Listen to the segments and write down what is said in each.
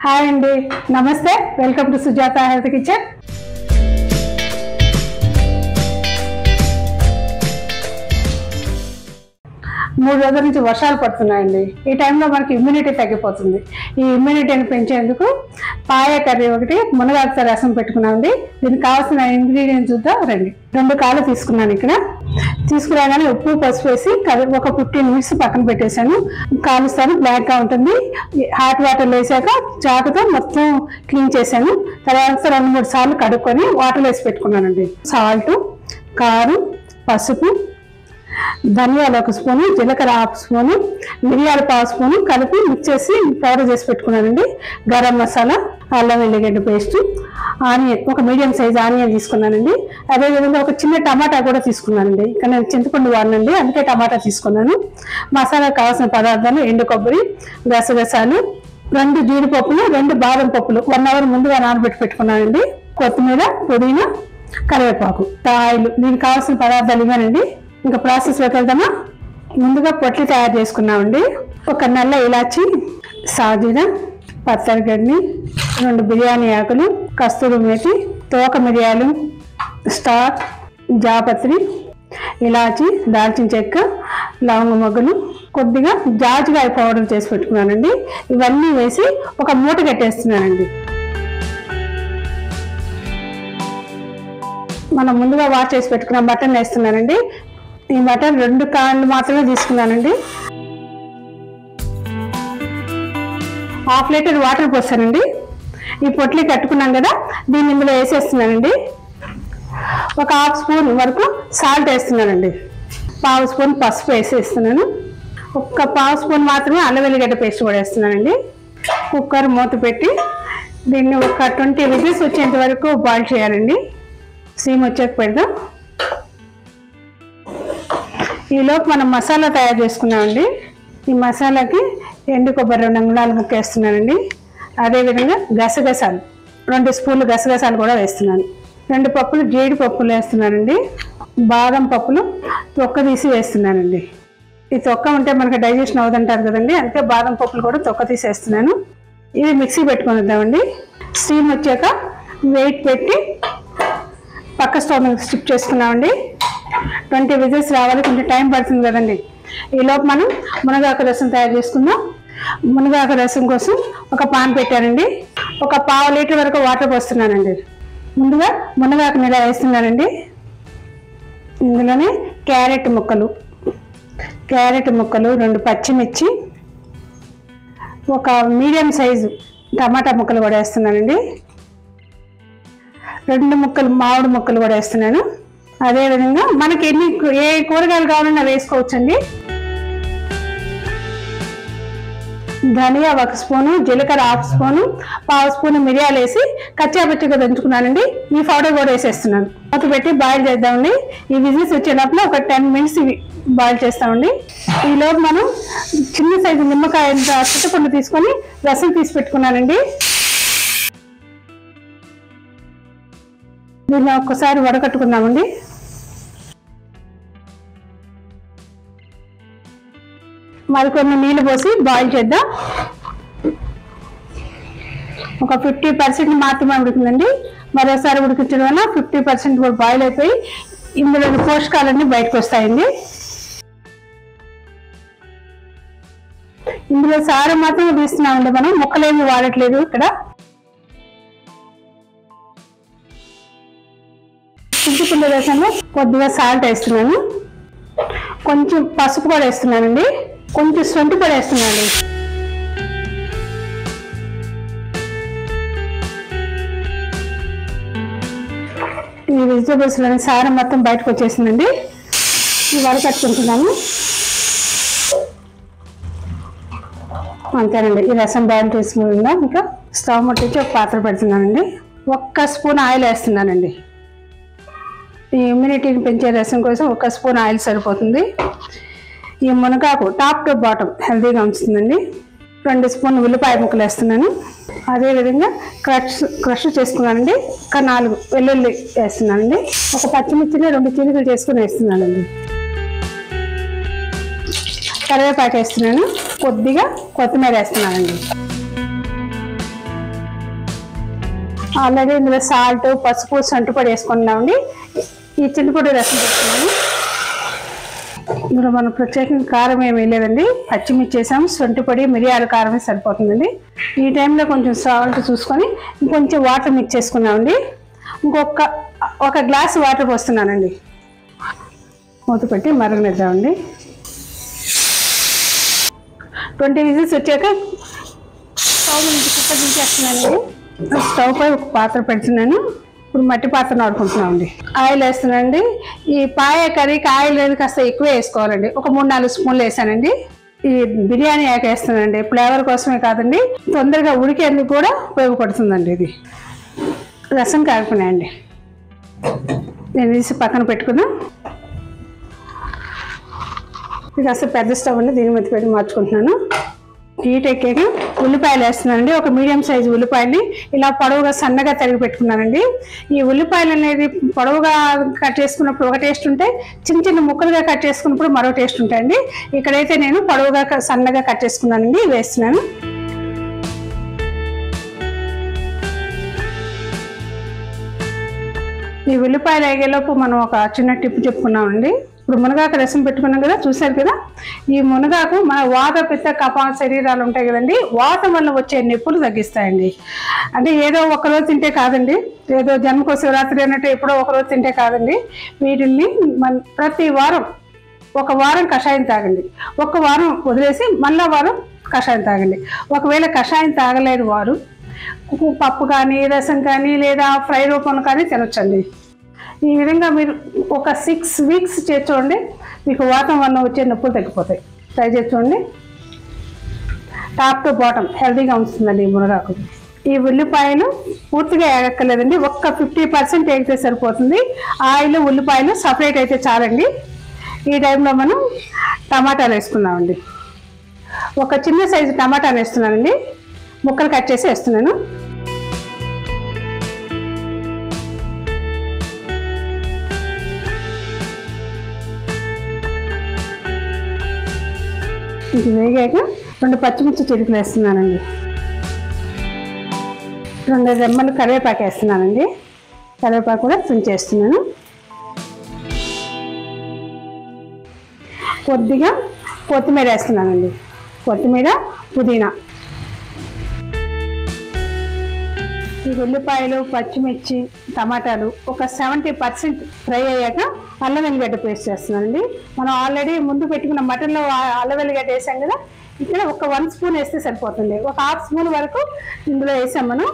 Hi అండి, నమస్తే. Welcome to Sujatha health kitchen. మూడు రోజుల నుంచి వర్షాలు పడుతున్నాయండి. ఈ టైంలో మనకి ఇమ్యూనిటీ తగ్గిపోతుంది. ఈ ఇమ్యూనిటీని పెంచేందుకు పాయ కర్రీ ఒకటి, మునగాకు రసం పెట్టుకున్నామండి. దీనికి కావాల్సిన ఇంగ్రీడియంట్స్ చూద్దాం రండి. 2 కాళ్ళు తీసుకున్నాను. ఇక్కడ తీసుకురాగానే ఉప్పు పసుపు వేసి ఒక 15 మినిట్స్ పక్కన పెట్టేశాను. కాలుస్తాను, బ్లాక్గా ఉంటుంది. హాట్ వాటర్లో వేసాక చాకుతో మొత్తం క్లీన్ చేశాను. తర్వాత 2-3 సార్లు కడుక్కొని వాటర్లో వేసి పెట్టుకున్నానండి. సాల్ట్, కారం, పసుపు, ధనియాలు 1 స్పూను, జీలకర్ర 1/2 స్పూను, మిరియాలు 1/2 స్పూను కలిపి మిక్స్ చేసి పౌడర్ చేసి పెట్టుకున్నానండి. గరం మసాలా, అల్లం వెల్లిగడ్డ పేస్ట్, ఆనియన్, ఒక మీడియం సైజ్ ఆనియన్ తీసుకున్నానండి. అదేవిధంగా ఒక చిన్న టమాటా కూడా తీసుకున్నానండి. ఇక్కడ నేను చింతపండు వాడినండి, అందుకే టమాటా తీసుకున్నాను. మసాలా కావాల్సిన పదార్థాలు: ఎండు కొబ్బరి, గసగసాలు, 2 జీడిపప్పులు, 2 బాదం పప్పులు 1 అవర్ ముందుగా నానబెట్టి పెట్టుకున్నానండి. కొత్తిమీర, పుదీనా, కరివేపాకు, ఆయిల్. దీనికి కావాల్సిన పదార్థాలు ఇవ్వనండి. ఇంకా ప్రాసెస్లోకి వెళ్దామా. ముందుగా పొట్లు తయారు చేసుకున్నామండి. ఒక నల్ల ఇలాచి, సాజీర, పచ్చడిగడ్డి, 2 బిర్యానీ ఆకులు, కస్తూరి మేతి, తోక మిరియాలు, స్టార్, జాపత్రి, ఇలాచి, దాల్చిన చెక్క, లవంగ మొగ్గలు, కొద్దిగా జాజికాయ పౌడర్ చేసి పెట్టుకున్నానండి. ఇవన్నీ వేసి ఒక మూట కట్టేస్తున్నానండి. మనం ముందుగా వాష్ చేసి పెట్టుకున్న మటన్ వేస్తున్నానండి. ఈ మటన్ 2 కాళ్ళు మాత్రమే తీసుకున్నానండి. 1/2 లీటర్ వాటర్ పోస్తానండి. ఈ పొట్లు కట్టుకున్నాం కదా, దీన్ని ఇందులో వేసేస్తున్నానండి. ఒక 1/2 స్పూన్ వరకు సాల్ట్ వేస్తున్నానండి. 1/2 స్పూన్ పసుపు వేసేస్తున్నాను. ఒక 1/2 స్పూన్ మాత్రమే అల్లం వెల్లిగడ్డ పేస్ట్ కూడా వేస్తున్నానండి. కుక్కర్ మూత పెట్టి దీన్ని ఒక 20 విజిల్స్ వచ్చేంత వరకు బాయిల్ చేయాలండి. సీమ్ వచ్చాక పెడదాం. ఈలోపు మనం మసాలా తయారు చేసుకున్నామండి. ఈ మసాలాకి ఎండు కొబ్బరి 2 అంగుళాలు ముక్కేస్తున్నానండి. అదేవిధంగా గసగసాలు 2 స్పూన్లు గసగసాలు కూడా వేస్తున్నాను. 2 పప్పులు జీడిపప్పులు వేస్తున్నానండి. బాదం పప్పులు తొక్క తీసి వేస్తున్నానండి. ఈ తొక్క ఉంటే మనకి డైజెషన్ అవుతుంటారు కదండి, అందుకే బాదం పప్పులు కూడా తొక్క తీసేస్తున్నాను. ఇవి మిక్సీ పెట్టుకొని వద్దామండి. స్టీమ్ వచ్చాక వెయిట్ పెట్టి పక్క స్టవ్ మీద స్టిప్ చేసుకున్నామండి. 20 విజిల్స్ రావాలి, కొంచెం టైం పడుతుంది కదండి. ఈలోపు మనం మునగాకు రసం తయారు చేసుకుందాం. మునగాకు రసం కోసం ఒక పాన్ పెట్టానండి. ఒక 1/2 లీటర్ వరకు వాటర్ పోస్తున్నానండి. ముందుగా మునగాకుని ఇలా వేస్తున్నానండి. ఇందులోనే క్యారెట్ ముక్కలు, 2 పచ్చిమిర్చి, ఒక మీడియం సైజు టమాటా ముక్కలు కూడా వేస్తున్నానండి. 2 ముక్కలు మామిడి ముక్కలు కూడా వేస్తున్నాను. అదేవిధంగా మనకి ఏ కూరగాయలు కావాలన్నా వేసుకోవచ్చండి. ధనియా 1 స్పూను, జీలకర్ర 1/2 స్పూను, 1/2 స్పూను మిరియాలు వేసి కచ్చాపచ్చిగా దంచుకున్నానండి. ఈ పౌడర్ కూడా వేసేస్తున్నాను. మూత పెట్టి బాయిల్ చేద్దామండి. ఈ విజిల్స్ వచ్చేటప్పుడు ఒక 10 మినిట్స్ బాయిల్ చేస్తామండి. ఈలోపు మనం చిన్న సైజు నిమ్మకాయ చింతపండు తీసుకొని రసం తీసి పెట్టుకున్నానండి. దీన్ని ఒక్కసారి వడకట్టుకుందామండి. మరికొన్ని నీళ్ళు పోసి బాయిల్ చేద్దాం. ఒక 50% మాత్రమే ఉడుకుందండి. మరోసారి ఉడికించడం వల్ల 50% కూడా బాయిల్ అయిపోయి ఇందులోని పోషకాలన్నీ బయటకు వస్తాయండి. ఇందులో సారం మాత్రమే తీస్తున్నామండి, మనం ముక్కలేమి వాడట్లేదు. ఇక్కడ చింతపండు రసంలో కొద్దిగా సాల్ట్ వేస్తున్నాను. కొంచెం పసుపు కూడా వేస్తున్నానండి. కొంచెం సొంటి కూడా వేస్తున్నాను. ఈ వెజిటేబుల్స్లోని సారం మొత్తం బయటకు వచ్చేసిందండి. ఈ వడకట్టుకుంటున్నాను. అంతేనండి. ఈ రసం బాయిల్ చేసుకుందా. ఇంకా స్టవ్ ముట్టించి ఒక పాత్ర పెడుతున్నానండి. 1 స్పూన్ ఆయిల్ వేస్తున్నానండి. ఈ ఇమ్యూనిటీని పెంచే రసం కోసం 1 స్పూన్ ఆయిల్ సరిపోతుంది. ఈ మునగాకు టాప్ టు బాటమ్ హెల్తీగా ఉంచుతుందండి. 2 స్పూన్ ఉల్లిపాయ ముక్కలు వేస్తున్నాను. అదేవిధంగా క్రష్ చేసుకున్నానండి. ఒక 4 వెల్లుల్లి వేస్తున్నానండి. ఒక పచ్చిమిర్చిని 2 చీలికలు చేసుకుని వేస్తున్నానండి. కరివేపాకు వేస్తున్నాను. కొద్దిగా కొత్తిమీర వేస్తున్నానండి. ఆల్రెడీ ఇందులో సాల్ట్, పసుపు, సొంటిపొడి వేసుకున్నామండి. ఈ చింతపొడి రసం పెట్టుకున్నాము. ఇందులో మనం ప్రత్యేకంగా కారం ఏమీ లేదండి. పచ్చిమిర్చి వేసాము, సొంటిపొడి, మిరియాల కారమే సరిపోతుందండి. ఈ టైంలో కొంచెం సాల్ట్ చూసుకొని ఇంకొంచెం వాటర్ మిక్స్ చేసుకున్నామండి. ఒక గ్లాస్ వాటర్ పోస్తున్నానండి. మూత పెట్టి మరగనిద్దామండి. 20 విజిల్స్ వచ్చాక స్టవ్ నుంచి కుక్కర్ దించేస్తున్నానండి. స్టవ్ పై ఒక పాత్ర పెడుతున్నాను. ఇప్పుడు మట్టి పాత్రను వాడుకుంటున్నామండి. ఆయిల్ వేస్తున్నానండి. ఈ పాయ కర్రీకి ఆయిల్ అనేది కాస్త ఎక్కువ వేసుకోవాలండి. ఒక 3-4 స్పూన్లు వేసానండి. ఈ బిర్యానీ ఆకు వేస్తున్నానండి. ఫ్లేవర్ కోసమే కాదండి, తొందరగా ఉడికేందుకు కూడా ఉపయోగపడుతుందండి. ఇది రసం కాకపోయినాయండి. నేను తీసి పక్కన పెట్టుకున్నాను. ఇది కాస్త పెద్ద స్టవ్ అండి, దీని మీద పెట్టి మార్చుకుంటున్నాను. హీట్ ఎక్కాక ఉల్లిపాయలు వేస్తున్నానండి. ఒక మీడియం సైజు ఉల్లిపాయని ఇలా పొడవుగా సన్నగా తరిగి పెట్టుకున్నానండి. ఈ ఉల్లిపాయలు అనేది పొడవుగా కట్ చేసుకున్నప్పుడు ఒక టేస్ట్ ఉంటాయి, చిన్న చిన్న ముక్కలుగా కట్ చేసుకున్నప్పుడు మరో టేస్ట్ ఉంటాయండి. ఇక్కడైతే నేను పొడవుగా సన్నగా కట్ చేసుకున్నానండి, వేస్తున్నాను. ఈ ఉల్లిపాయలు వేగేలోపు మనం ఒక చిన్న టిప్ చెప్పుకున్నామండి. ఇప్పుడు మునగాకు రసం పెట్టుకున్నాం కదా, చూసారు కదా. ఈ మునగాకు మన వాత, పిత్త, కఫ శరీరాలు ఉంటాయి కదండి, వాతం వల్ల వచ్చే నొప్పులు తగ్గిస్తాయండి. అంటే ఏదో ఒకరోజు తింటే కాదండి, ఏదో జన్మకో శివరాత్రి అన్నట్టు ఎప్పుడో ఒకరోజు తింటే కాదండి. వీటిల్ని ప్రతి వారం ఒక వారం కషాయం తాగండి. ఒక వారం వదిలేసి మళ్ళా వారం కషాయం తాగండి. ఒకవేళ కషాయం తాగలేని వారు పప్పు కానీ, రసం కానీ, లేదా ఫ్రై రూపంలో కానీ తినొచ్చండి. ఈ విధంగా మీరు ఒక 6 వీక్స్ చేసి చూడండి, మీకు వాతం వల్ల వచ్చే నొప్పులు తగ్గిపోతాయి. ట్రై చేసి చూడండి. టాప్ టు బాటమ్ హెల్తీగా ఉంటుందండి ఈ మునగాకు. ఈ ఉల్లిపాయలు పూర్తిగా వేగక్కర్లేదండి, ఒక్క 50% వేగితే సరిపోతుంది. ఆయిల్, ఉల్లిపాయలు సపరేట్ అయితే చాలండి. ఈ టైంలో మనం టమాటాలు వేసుకుందామండి. ఒక చిన్న సైజు టమాటాలు వేస్తున్నానండి. ముక్కలు కట్ చేసి వేస్తున్నాను. ఇది వేగాక 2 పచ్చిమిర్చి చిలుకలు వేస్తున్నానండి. 2 రెమ్మలు కరివేపాకు వేస్తున్నానండి. కరివేపాకు కూడా తుంచేస్తున్నాను. కొద్దిగా కొత్తిమీర వేస్తున్నానండి. కొత్తిమీర, పుదీనా. ఈ ఉల్లిపాయలు, పచ్చిమిర్చి, టమాటాలు ఒక 70% ఫ్రై అయ్యాక అల్లం వెల్లిగడ్డ పేస్ట్ చేస్తున్నానండి. మనం ఆల్రెడీ ముందు పెట్టుకున్న మటన్లో అల్లం వెల్లిగడ్డ వేసాం కదా, ఇక్కడ ఒక 1 స్పూన్ వేస్తే సరిపోతుంది. ఒక 1/2 స్పూన్ వరకు ఇందులో వేసాం మనం.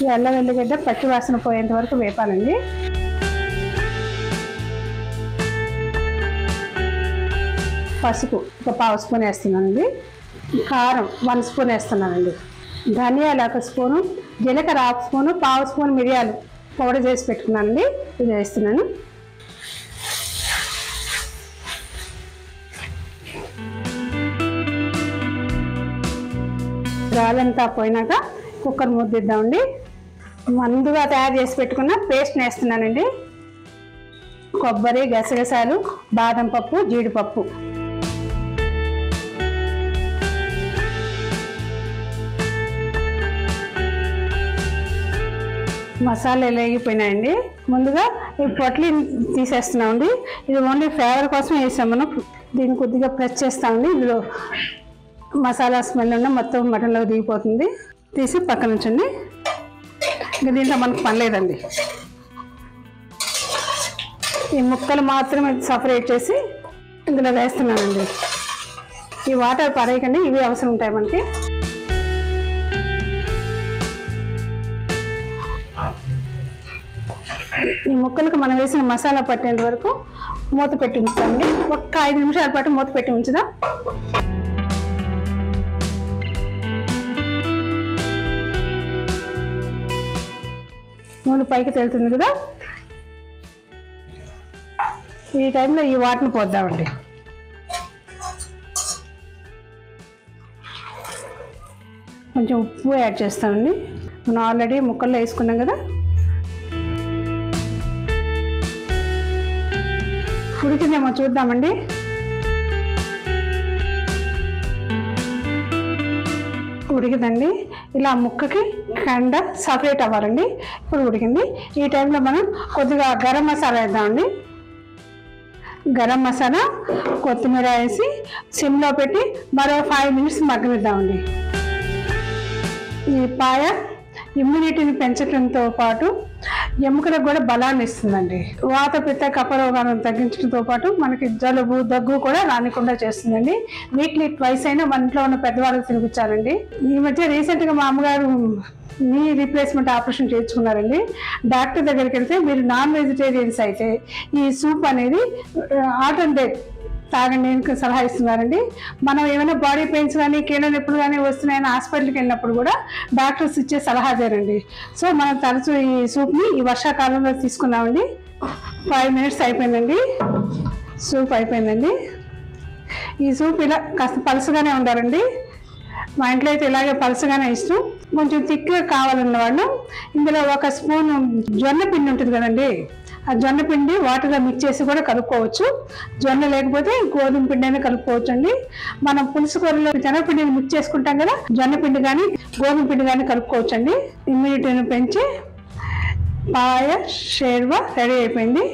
ఈ అల్లం వెల్లిగడ్డ పచ్చి వాసన పోయేంత వరకు వేపాలండి. పసుపు ఒక 1/2 స్పూన్ వేస్తున్నానండి. కారం 1 స్పూన్ వేస్తున్నానండి. ధనియాలు 1 స్పూను, జీలకర్ర 1/2 స్పూను, 1/2 స్పూన్ మిరియాలు పౌడర్ చేసి పెట్టుకున్నానండి, ఇది వేస్తున్నాను. గాలంతా పోయినాక కుక్కర్ ముద్దిద్దామండి. ముందుగా తయారు చేసి పెట్టుకున్న పేస్ట్ని వేస్తున్నానండి. కొబ్బరి, గసగసాలు, బాదం పప్పు, జీడిపప్పు. మసాలాలు వేగిపోయినాయండి. ముందుగా ఈ పొట్లి తీసేస్తున్నామండి. ఇది ఓన్లీ ఫ్లేవర్ కోసం వేసాం మనం. దీన్ని కొద్దిగా ప్రెస్ చేస్తామండి. ఇందులో మసాలా స్మెల్ ఉన్న మొత్తం మటన్లో దిగిపోతుంది. తీసి పక్కన ఉంచండి. ఇంకా దీంట్లో మనకు పని లేదండి. ఈ ముక్కలు మాత్రమే సపరేట్ చేసి ఇందులో వేస్తున్నానండి. ఈ వాటర్ పడేయకండి, ఇవి అవసరం ఉంటాయి మనకి. ఈ ముక్కలకు మనం వేసిన మసాలా పట్టేంత వరకు మూత పెట్టి ఉంచుతామండి. ఒక్క 5 నిమిషాల పాటు మూత పెట్టి ఉంచుదాం. నూనె పైకి తేలుతుంది కదా, ఈ టైంలో ఈ వాటర్ని పోద్దామండి. కొంచెం ఉప్పు యాడ్ చేస్తామండి. మనం ఆల్రెడీ ముక్కల్లో వేసుకున్నాం కదా. ఉడికిందేమో చూద్దామండి. ఉడికిందండి. ఇలా ముక్కకి కండ సపరేట్ అవ్వాలండి. ఇప్పుడు ఉడికింది. ఈ టైంలో మనం కొద్దిగా గరం మసాలా వేద్దామండి. గరం మసాలా, కొత్తిమీర వేసి సిమ్లో పెట్టి మరో 5 మినిట్స్ మగ్గనిద్దామండి. ఈ పాయ ఇమ్యూనిటీని పెంచడంతో పాటు ఎముకలకు కూడా బలాన్ని ఇస్తుందండి. వాత పిత్త కఫ రోగాలను తగ్గించడంతో పాటు మనకి జలుబు దగ్గు కూడా రానికుండా చేస్తుందండి. వీక్లీ ట్వైస్ అయినా మన ఇంట్లో ఉన్న పెద్దవాళ్ళకి తినిపించాలండి. ఈ మధ్య రీసెంట్గా మా అమ్మగారు నీ రీప్లేస్మెంట్ ఆపరేషన్ చేయించుకున్నారండి. డాక్టర్ దగ్గరికి వెళ్తే మీరు నాన్ వెజిటేరియన్స్ అయితే ఈ సూప్ అనేది ఆల్టర్నేట్ తాగండి అని సలహా ఇస్తున్నారండి. మనం ఏమైనా బాడీ పెయిన్స్ కానీ కీళ్ళ నొప్పులు కానీ వస్తున్నాయని హాస్పిటల్కి వెళ్ళినప్పుడు కూడా డాక్టర్స్ ఇచ్చే సలహా అదేనండి. సో మనం తరచూ ఈ సూప్ని ఈ వర్షాకాలంలో తీసుకున్నామండి. 5 మినిట్స్ అయిపోయిందండి. సూప్ అయిపోయిందండి. ఈ సూప్ ఇలా కాస్త పలుసగానే ఉండాలండి. మా ఇంట్లో అయితే ఇలాగే పలుసగానే ఇష్టం. కొంచెం థిక్గా కావాలన్న వాళ్ళు ఇందులో 1 స్పూన్ జొన్న పిండి ఉంటుంది కదండి, ఆ జొన్న పిండి వాటర్లో మిక్స్ చేసి కూడా కలుపుకోవచ్చు. జొన్న లేకపోతే గోధుమ పిండి అయినా కలుపుకోవచ్చు అండి. మనం పులుసు కూరలో శనగపిండిని మిక్స్ చేసుకుంటాం కదా, జొన్న పిండి కానీ గోధుమ పిండి కానీ కలుపుకోవచ్చు అండి. ఇమ్యూనిటీని పెంచి పాయ షేర్వా రెడీ అయిపోయింది.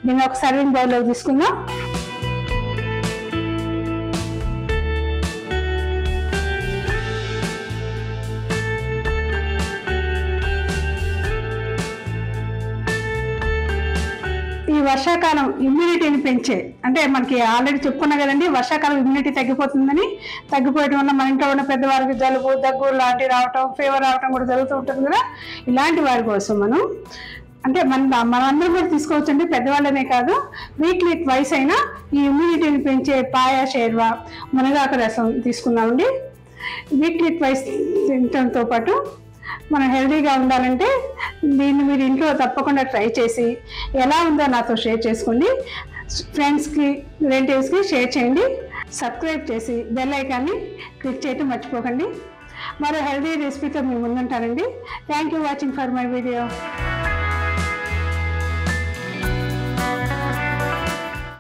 దీన్ని ఒక సర్వింగ్ బౌల్లోకి తీసుకుందాం. ఈ వర్షాకాలం ఇమ్యూనిటీని పెంచే, అంటే మనకి ఆల్రెడీ చెప్పుకున్నా కదండి, వర్షాకాలం ఇమ్యూనిటీ తగ్గిపోతుందని. తగ్గిపోయడం వల్ల మన ఇంట్లో ఉన్న పెద్దవారికి జలుబు దగ్గు లాంటివి రావటం, ఫీవర్ రావటం కూడా జరుగుతూ ఉంటుంది కదా. ఇలాంటి వారి కోసం మనం అంటే మనందరం కూడా తీసుకోవచ్చండి, పెద్దవాళ్ళనే కాదు. వీక్లీ ట్వైస్ అయినా ఈ ఇమ్యూనిటీని పెంచే పాయ షేర్వా మునగాకు రసం తీసుకుందామండి. వీక్లీ ట్వైస్ తినడంతో పాటు మనం హెల్తీగా ఉండాలంటే దీన్ని మీరు ఇంట్లో తప్పకుండా ట్రై చేసి ఎలా ఉందో నాతో షేర్ చేసుకోండి. ఫ్రెండ్స్కి, రిలేటివ్స్కి షేర్ చేయండి. సబ్స్క్రైబ్ చేసి బెల్ ఐకాన్ని క్లిక్ చేయడం మర్చిపోకండి. మరో హెల్తీ రెసిపీతో మీ ముందుంటానండి. Thank you watching for my video.